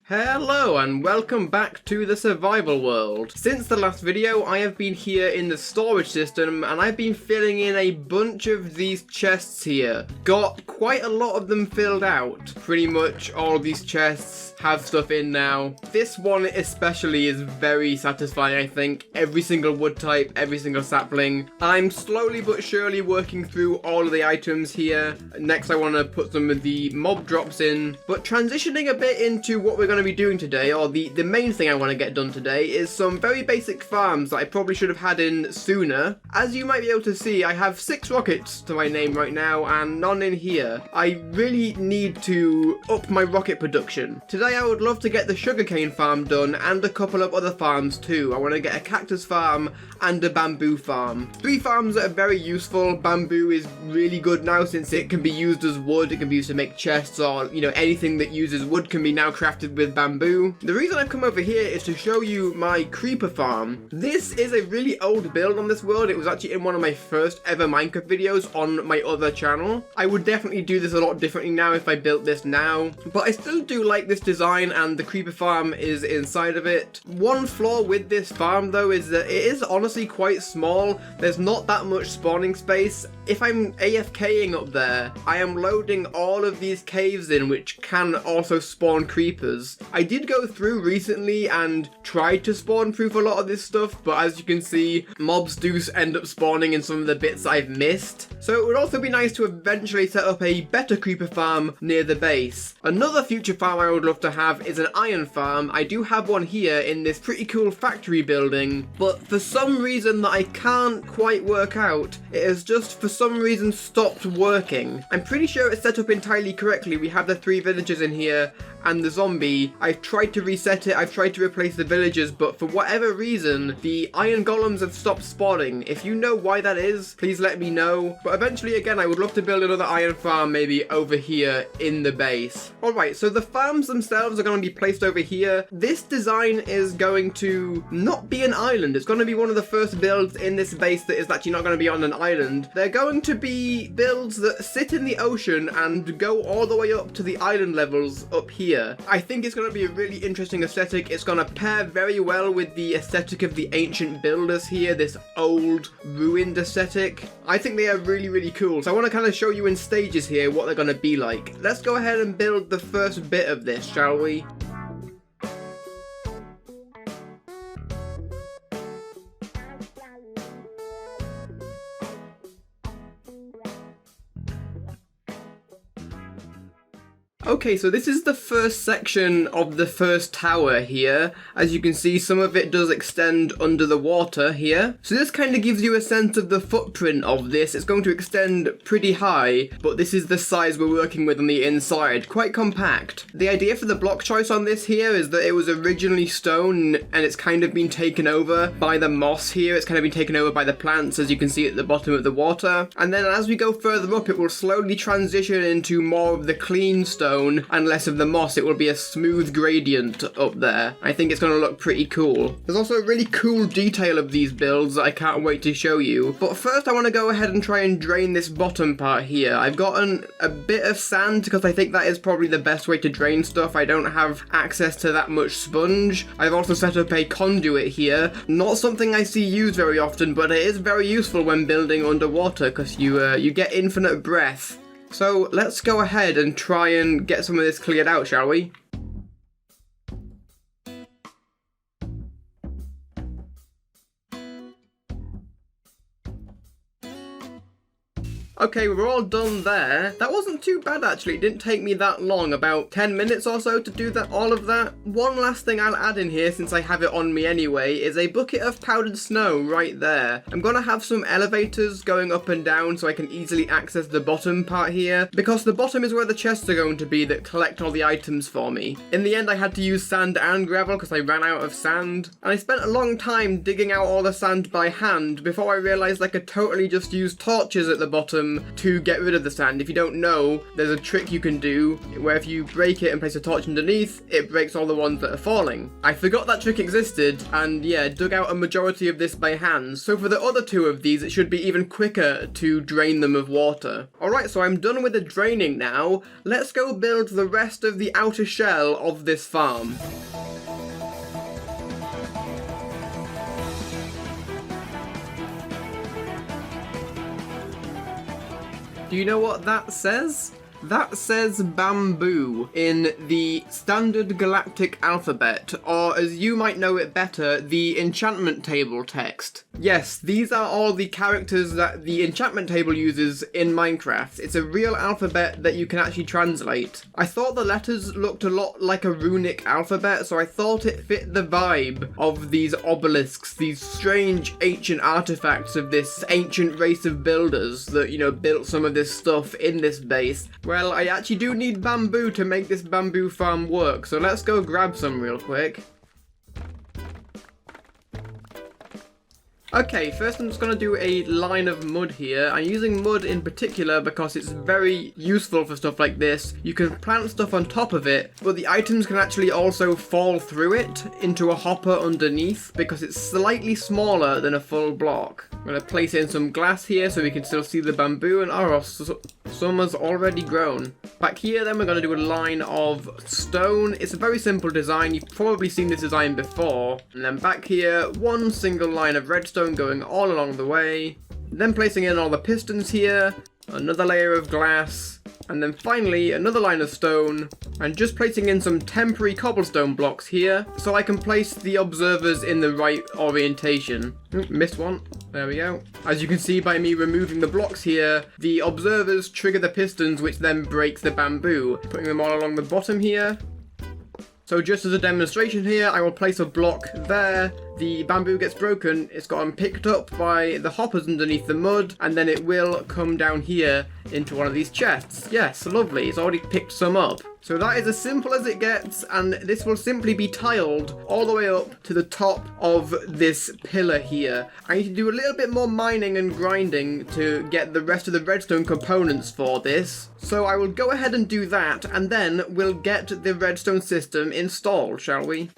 Hello and welcome back to the survival world. Since the last video I have been here in the storage system and I've been filling in a bunch of these chests here. Got quite a lot of them filled out. Pretty much all of these chests have stuff in now. This one especially is very satisfying, I think. Every single wood type, every single sapling. I'm slowly but surely working through all of the items here. Next I want to put some of the mob drops in, but transitioning a bit into what we're going to be doing today, or the main thing I want to get done today, is some very basic farms that I probably should have had in sooner. As you might be able to see, I have 6 rockets to my name right now and none in here. I really need to up my rocket production. Today I would love to get the sugarcane farm done and a couple of other farms too. I want to get a cactus farm and a bamboo farm. 3 farms that are very useful. Bamboo is really good now since it can be used as wood, it can be used to make chests, or anything that uses wood can be now crafted with bamboo. The reason I've come over here is to show you my creeper farm. This is a really old build on this world. It was actually in one of my first ever Minecraft videos on my other channel. I would definitely do this a lot differently now if I built this now, but I still do like this design and the creeper farm is inside of it. One flaw with this farm though is that it is honestly quite small. There's not that much spawning space. If I'm AFKing up there, I am loading all of these caves in which can also spawn creepers. I did go through recently and tried to spawn proof a lot of this stuff, but as you can see, mobs do end up spawning in some of the bits I've missed. So it would also be nice to eventually set up a better creeper farm near the base. Another future farm I would love to have is an iron farm. I do have one here in this pretty cool factory building, but for some reason that I can't quite work out, it has just for some reason stopped working. I'm pretty sure it's set up entirely correctly. We have the 3 villagers in here and the zombie. I've tried to reset it, I've tried to replace the villagers, but for whatever reason, the iron golems have stopped spawning. If you know why that is, please let me know. But eventually, again, I would love to build another iron farm maybe over here in the base. Alright, so the farms themselves are going to be placed over here. This design is going to not be an island. It's going to be one of the first builds in this base that is actually not going to be on an island. They're going to be builds that sit in the ocean and go all the way up to the island levels up here. I think it's going to be a really interesting aesthetic. It's going to pair very well with the aesthetic of the ancient builders here, this old ruined aesthetic. I think they are really, really cool. So I want to kind of show you in stages here what they're going to be like. Let's go ahead and build the first bit of this, shall we? Okay, so this is the first section of the first tower here. As you can see, some of it does extend under the water here. So this kind of gives you a sense of the footprint of this. It's going to extend pretty high, but this is the size we're working with on the inside. Quite compact. The idea for the block choice on this here is that it was originally stone and it's kind of been taken over by the moss here. It's kind of been taken over by the plants, as you can see at the bottom of the water. And then as we go further up, it will slowly transition into more of the clean stone and less of the moss. It will be a smooth gradient up there. I think it's going to look pretty cool. There's also a really cool detail of these builds that I can't wait to show you. But first I want to go ahead and try and drain this bottom part here. I've gotten a bit of sand because I think that is probably the best way to drain stuff. I don't have access to that much sponge. I've also set up a conduit here. Not something I see used very often, but it is very useful when building underwater because you get infinite breath. So let's go ahead and try and get some of this cleared out, shall we? Okay, we're all done there. That wasn't too bad actually. It didn't take me that long, about 10 minutes or so to do all of that. One last thing I'll add in here, since I have it on me anyway, is a bucket of powdered snow right there. I'm gonna have some elevators going up and down so I can easily access the bottom part here, because the bottom is where the chests are going to be that collect all the items for me. In the end I had to use sand and gravel because I ran out of sand, and I spent a long time digging out all the sand by hand before I realised I could totally just use torches at the bottom them to get rid of the sand. If you don't know, there's a trick you can do where if you break it and place a torch underneath, it breaks all the ones that are falling. I forgot that trick existed, and yeah, dug out a majority of this by hand, so for the other two of these it should be even quicker to drain them of water. Alright, so I'm done with the draining now. Let's go build the rest of the outer shell of this farm. Do you know what that says? That says bamboo in the standard galactic alphabet, or as you might know it better, the enchantment table text. Yes, these are all the characters that the enchantment table uses in Minecraft. It's a real alphabet that you can actually translate. I thought the letters looked a lot like a runic alphabet, so I thought it fit the vibe of these obelisks, these strange ancient artifacts of this ancient race of builders that, you know, built some of this stuff in this base. Well, I actually do need bamboo to make this bamboo farm work, so let's go grab some real quick. Okay, first I'm just going to do a line of mud here. I'm using mud in particular because it's very useful for stuff like this. You can plant stuff on top of it, but the items can actually also fall through it into a hopper underneath because it's slightly smaller than a full block. I'm going to place in some glass here so we can still see the bamboo, and some has already grown. Back here then we're going to do a line of stone. It's a very simple design. You've probably seen this design before. And then back here, one single line of redstone going all along the way, then placing in all the pistons here, another layer of glass, and then finally another line of stone, and just placing in some temporary cobblestone blocks here so I can place the observers in the right orientation. Missed one. There we go. As you can see by me removing the blocks here, the observers trigger the pistons, which then breaks the bamboo, putting them all along the bottom here. So just as a demonstration here, I will place a block there. The bamboo gets broken, it's gotten picked up by the hoppers underneath the mud, and then it will come down here into one of these chests. Yes, lovely, it's already picked some up. So that is as simple as it gets, and this will simply be tiled all the way up to the top of this pillar here. I need to do a little bit more mining and grinding to get the rest of the redstone components for this. So I will go ahead and do that, and then we'll get the redstone system installed, shall we?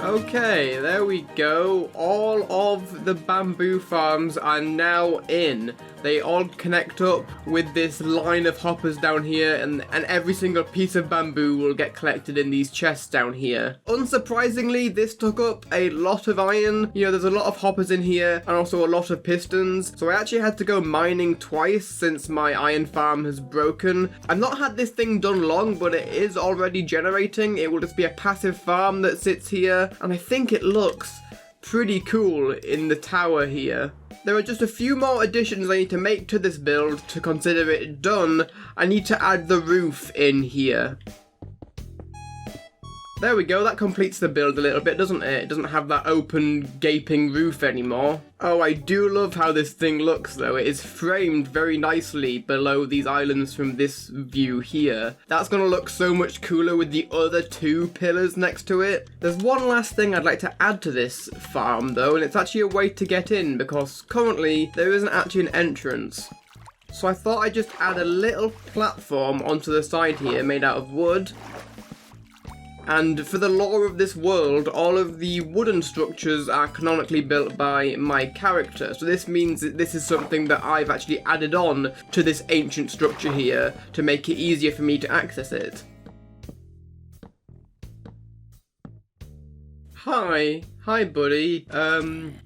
Okay, there we go. All of the bamboo farms are now in. They all connect up with this line of hoppers down here, and every single piece of bamboo will get collected in these chests down here. Unsurprisingly, this took up a lot of iron. You know, there's a lot of hoppers in here and also a lot of pistons. So I actually had to go mining twice since my iron farm has broken. I've not had this thing done long, but it is already generating. It will just be a passive farm that sits here, and I think it looks pretty cool in the tower here. There are just a few more additions I need to make to this build to consider it done. I need to add the roof in here. There we go, that completes the build a little bit, doesn't it? It doesn't have that open, gaping roof anymore. Oh, I do love how this thing looks though. It is framed very nicely below these islands from this view here. That's gonna look so much cooler with the other two pillars next to it. There's one last thing I'd like to add to this farm though, and it's actually a way to get in because currently there isn't actually an entrance. So I thought I'd just add a little platform onto the side here made out of wood. And for the lore of this world, all of the wooden structures are canonically built by my character. So this means that this is something that I've actually added on to this ancient structure here to make it easier for me to access it. Hi buddy.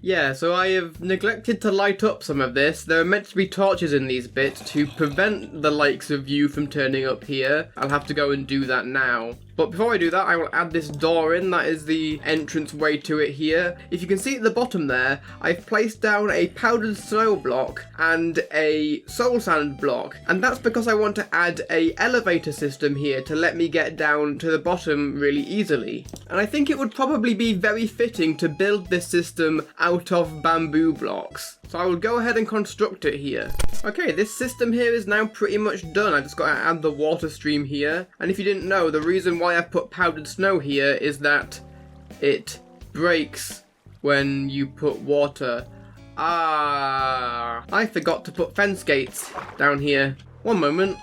Yeah, so I have neglected to light up some of this. There are meant to be torches in these bits to prevent the likes of you from turning up here. I'll have to go and do that now. But before I do that, I will add this door in. That is the entrance way to it here. If you can see at the bottom there, I've placed down a powdered snow block and a soul sand block. And that's because I want to add a elevator system here to let me get down to the bottom really easily. And I think it would probably be very fitting trying to build this system out of bamboo blocks. So I will go ahead and construct it here. Okay, this system here is now pretty much done. I just got to add the water stream here. And if you didn't know, the reason why I've put powdered snow here is that it breaks when you put water. I forgot to put fence gates down here. One moment.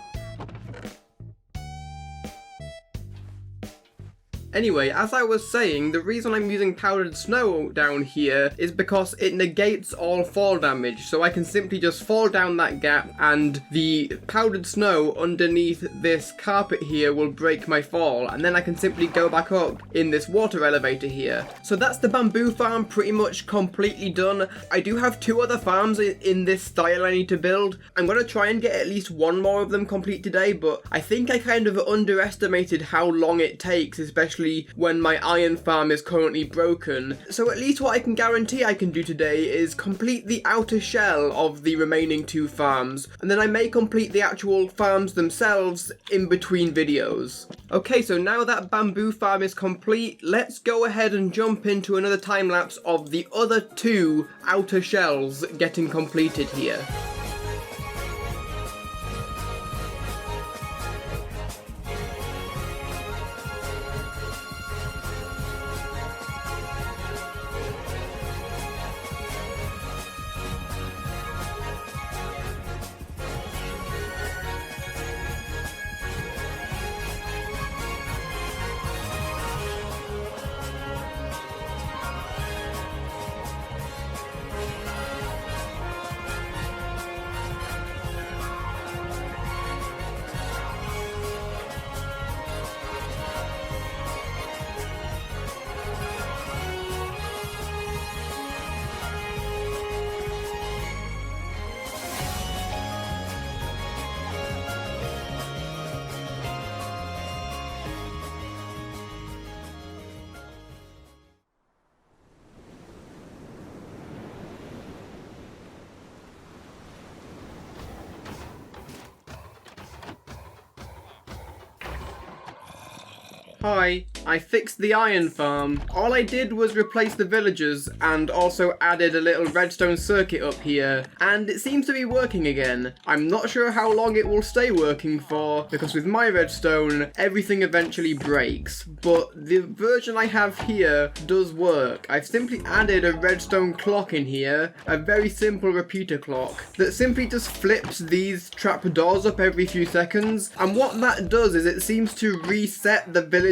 Anyway, as I was saying, the reason I'm using powdered snow down here is because it negates all fall damage, so I can simply just fall down that gap and the powdered snow underneath this carpet here will break my fall, and then I can simply go back up in this water elevator here. So that's the bamboo farm pretty much completely done. I do have 2 other farms in this style I need to build. I'm going to try and get at least 1 more of them complete today, but I think I kind of underestimated how long it takes, especially when my iron farm is currently broken. So at least what I can guarantee I can do today is complete the outer shell of the remaining 2 farms, and then I may complete the actual farms themselves in between videos. Okay, so now that bamboo farm is complete, let's go ahead and jump into another time lapse of the other 2 outer shells getting completed here. Hi, I fixed the iron farm. All I did was replace the villagers and also added a little redstone circuit up here, and it seems to be working again. I'm not sure how long it will stay working for, because with my redstone, everything eventually breaks, but the version I have here does work. I've simply added a redstone clock in here, a very simple repeater clock, that simply just flips these trapdoors up every few seconds, and what that does is it seems to reset the villagers'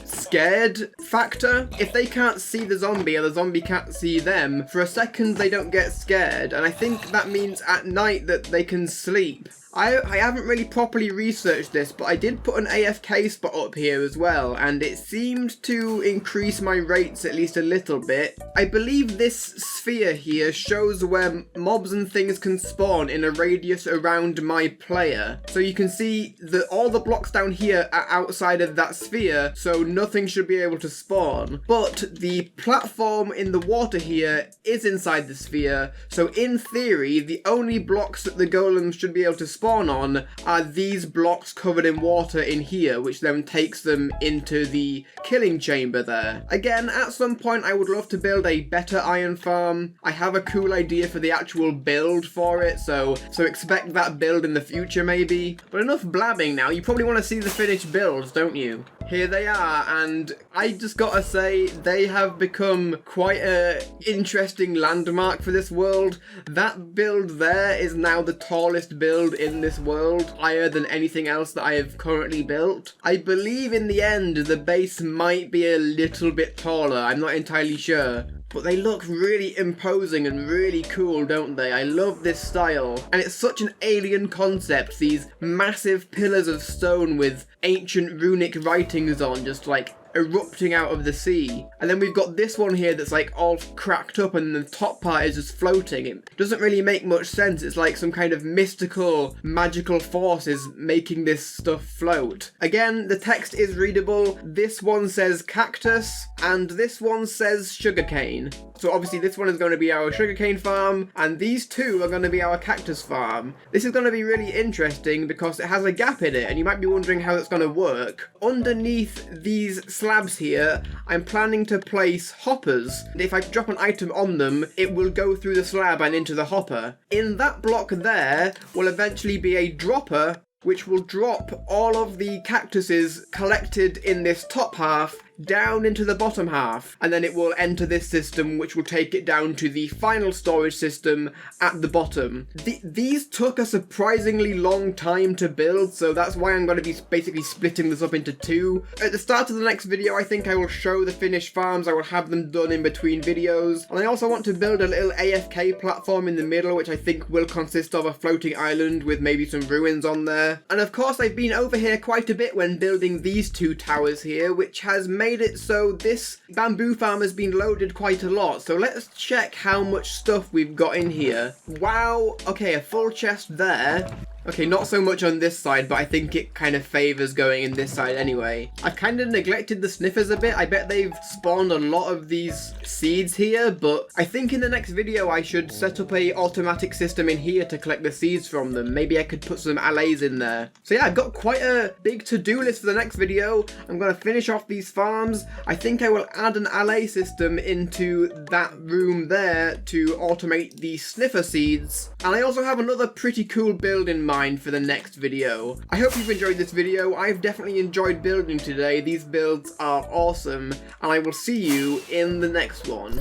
scared factor. If they can't see the zombie or the zombie can't see them, for a second they don't get scared, and I think that means at night that they can sleep. I haven't really properly researched this, but I did put an AFK spot up here as well, and it seemed to increase my rates at least a little bit. I believe this sphere here shows where mobs and things can spawn in a radius around my player. So you can see that all the blocks down here are outside of that sphere, so nothing should be able to spawn. But the platform in the water here is inside the sphere, so in theory, the only blocks that the golems should be able to spawn on are these blocks covered in water in here, which then takes them into the killing chamber there. Again, at some point I would love to build a better iron farm. I have a cool idea for the actual build for it, so expect that build in the future maybe. But enough blabbing now, you probably want to see the finished builds, don't you? Here they are, and I just gotta say, they have become quite an interesting landmark for this world. That build there is now the tallest build in this world, higher than anything else that I have currently built. I believe in the end the base might be a little bit taller, I'm not entirely sure. But they look really imposing and really cool, don't they? I love this style. And it's such an alien concept, these massive pillars of stone with ancient runic writings on, just like erupting out of the sea. And then we've got this one here that's like all cracked up and the top part is just floating. It doesn't really make much sense. It's like some kind of mystical, magical force is making this stuff float. Again, the text is readable. This one says cactus and this one says sugarcane. So obviously this one is going to be our sugarcane farm and these two are going to be our cactus farm. This is going to be really interesting because it has a gap in it and you might be wondering how it's going to work. Underneath these slabs here, I'm planning to place hoppers. If I drop an item on them, it will go through the slab and into the hopper. In that block there will eventually be a dropper, which will drop all of the cactuses collected in this top half down into the bottom half, and then it will enter this system, which will take it down to the final storage system at the bottom. These took a surprisingly long time to build, so that's why I'm going to be basically splitting this up into two. At the start of the next video, I think I will show the finished farms. I will have them done in between videos, and I also want to build a little AFK platform in the middle, which I think will consist of a floating island with maybe some ruins on there. And of course, I've been over here quite a bit when building these two towers here, which has made it so this bamboo farm has been loaded quite a lot. So let's check how much stuff we've got in here. Wow, okay, a full chest there. Okay, not so much on this side, but I think it kind of favours going in this side anyway. I've kind of neglected the sniffers a bit. I bet they've spawned a lot of these seeds here, but I think in the next video I should set up a automatic system in here to collect the seeds from them. Maybe I could put some allays in there. So yeah, I've got quite a big to-do list for the next video. I'm going to finish off these farms. I think I will add an allay system into that room there to automate the sniffer seeds. And I also have another pretty cool build in mind for the next video. I hope you've enjoyed this video. I've definitely enjoyed building today. These builds are awesome, and I will see you in the next one.